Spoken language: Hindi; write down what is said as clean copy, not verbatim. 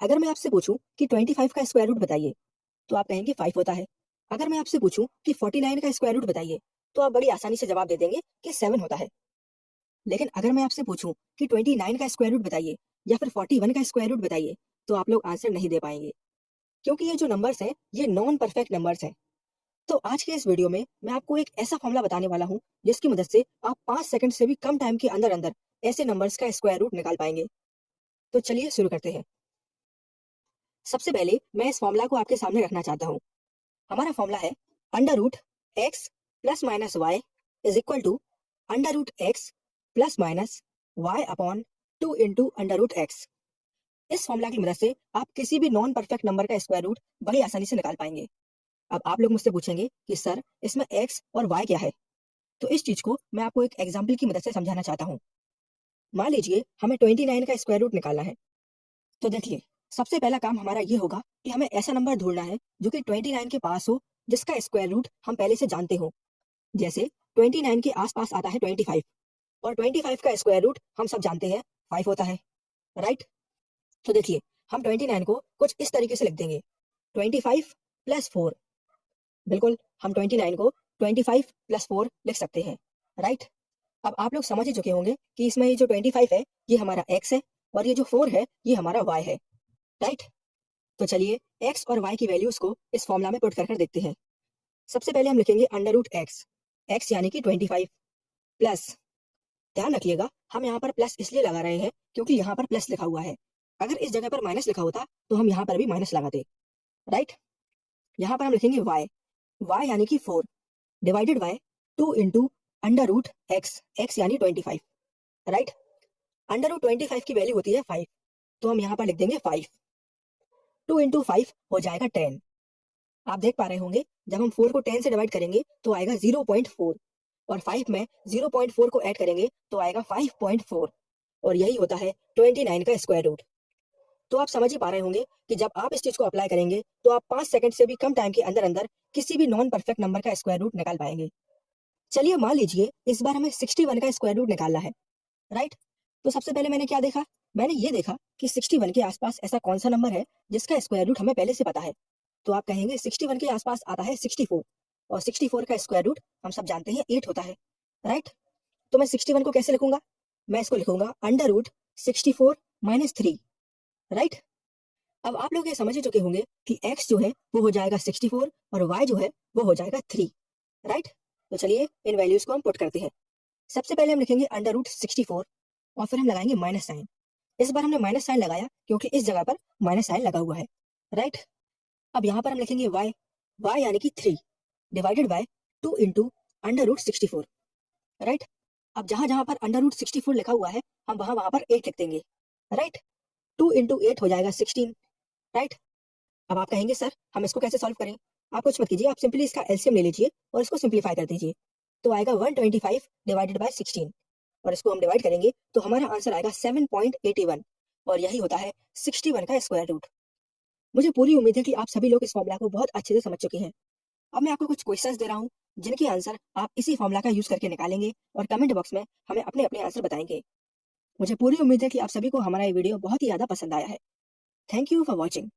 अगर मैं आपसे पूछूं कि 25 का स्क्वायर रूट बताइए तो आप कहेंगे 5 होता है। अगर मैं आपसे पूछूं कि 49 का स्क्वायर रूट बताइए तो आप बड़ी आसानी से जवाब दे देंगे कि 7 होता है। लेकिन अगर मैं आपसे पूछूं कि 29 का स्क्वायर रूट बताइए या फिर 41 का स्क्वायर रूट बताइए तो आप लोग आंसर नहीं दे पाएंगे, क्योंकि ये जो नंबर्स हैं ये नॉन परफेक्ट नंबर्स हैं। तो आज के इस वीडियो में मैं आपको एक ऐसा फॉर्मूला बताने वाला हूँ जिसकी मदद से आप 5 सेकंड से भी कम टाइम के अंदर अंदर ऐसे नंबर्स का स्क्वायर रूट निकाल पाएंगे। तो चलिए शुरू करते हैं। सबसे पहले मैं इस फॉर्मूला को आपके सामने रखना चाहता हूँ। हमारा फॉर्मूला है under root x plus minus y is equal to under root x plus minus y upon 2 under root x. इस फॉर्मूला की मदद से आप किसी भी नॉन परफेक्ट नंबर का स्क्वायर रूट बड़ी आसानी से निकाल पाएंगे। अब आप लोग मुझसे पूछेंगे कि सर इसमें एक्स और वाई क्या है, तो इस चीज को मैं आपको एक एग्जाम्पल की मदद से समझाना चाहता हूँ। मान लीजिए हमें 29 का स्क्वायर रूट निकालना है। तो देखिए, सबसे पहला काम हमारा ये होगा कि हमें ऐसा नंबर ढूंढना है जो कि 29 के पास हो, जिसका स्क्वायर रूट हम पहले से जानते हो। जैसे 29 के आसपास आता है 25, और 25 का स्क्वायर रूट हम सब जानते हैं 5 होता है, राइट। तो देखिए, हम 29 को कुछ इस तरीके से लिख देंगे, 25 प्लस 4। बिल्कुल, हम 29 को 25 प्लस 4 लिख सकते हैं, राइट। अब आप लोग समझ ही चुके होंगे कि इसमें ये जो 25 है ये हमारा एक्स है, और ये जो 4 है ये हमारा वाई है, राइट। तो चलिए एक्स और वाई की वैल्यूज को इस फॉर्मूला में पुट कर देखते हैं। सबसे पहले हम लिखेंगे अंडर रूट एक्स, एक्स यानी कि 25 प्लस, ध्यान रखिएगा हम यहाँ पर प्लस इसलिए लगा रहे हैं क्योंकि यहाँ पर प्लस लिखा हुआ है। अगर इस जगह पर माइनस लिखा होता तो हम यहाँ पर भी माइनस लगाते, राइट। यहाँ पर हम लिखेंगे वाई, वाई यानी कि 4 divided by 2 under root x, x यानी 25, राइट। अंडर रूट 25 की वैल्यू होती है 5, तो हम यहाँ पर लिख देंगे 5। 2 × 5 हो जाएगा 10। आप देख पा रहे होंगे जब हम 4 को 10 से डिवाइड करेंगे तो आएगा 0.4, और 5 में 0.4 को ऐड करेंगे तो आएगा 5.4, और यही होता है 29 का स्क्वायर रूट। तो आप समझ ही पा रहे होंगे कि जब आप इस चीज को अप्लाई करेंगे तो आप 5 सेकंड से भी कम टाइम के अंदर अंदर किसी भी नॉन परफेक्ट नंबर का स्क्वायर रूट निकाल पाएंगे। चलिए मान लीजिए इस बार हमें 61 का स्क्वायर रूट निकालना है, राइट। तो सबसे पहले मैंने क्या देखा, मैंने ये देखा कि 61 के आसपास ऐसा कौन सा नंबर है जिसका स्क्वायर रूट हमें पहले से पता है। तो आप कहेंगे 61 के आसपास आता है 64, और 64 का स्क्वायर रूट हम सब जानते हैं 8 होता है, राइट। तो मैं 61 को कैसे लिखूंगा, मैं इसको लिखूंगा अंडर रूट 64 माइनस 3, राइट। अब आप लोग ये समझ ही चुके होंगे कि x जो है वो हो जाएगा 64 और y जो है वो हो जाएगा 3, राइट। तो चलिए इन वैल्यूज को हम पुट करते हैं। सबसे पहले हम लिखेंगे अंडर रूट 64, और फिर हम लगाएंगे माइनस साइन। इस बार हमने माइनस साइन लगाया क्योंकि इस जगह पर माइनस साइन लगा हुआ है, राइट। अब यहाँ पर हम लिखेंगे y, y यानी कि 3 divided by 2 under root 64, right. अब जहां जहां पर अंडर रूट 64 लिखा हुआ है हम वहां वहां पर 8 लिख देंगे, राइट। 2 × 8 हो जाएगा 16, राइट। अब आप कहेंगे सर हम इसको कैसे सॉल्व करें। आप कुछ मत कीजिए, आप सिंपली इसका एलसीएम ले लीजिए और इसको सिंप्लीफाई कर दीजिए। तो आएगा 125 डिवाइडेड बाय 16, और इसको हम डिवाइड करेंगे तो हमारा आंसर आएगा 7.81, और यही होता है 61 का स्क्वायर रूट। मुझे पूरी उम्मीद है कि आप सभी लोग इस फॉर्मूला को बहुत अच्छे से समझ चुके हैं। अब मैं आपको कुछ क्वेश्चंस दे रहा हूँ जिनके आंसर आप इसी फॉर्मूला का यूज करके निकालेंगे, और कमेंट बॉक्स में हमें अपने अपने आंसर बताएंगे। मुझे पूरी उम्मीद है कि आप सभी को हमारा ये वीडियो बहुत ही ज्यादा पसंद आया है। Thank you for watching.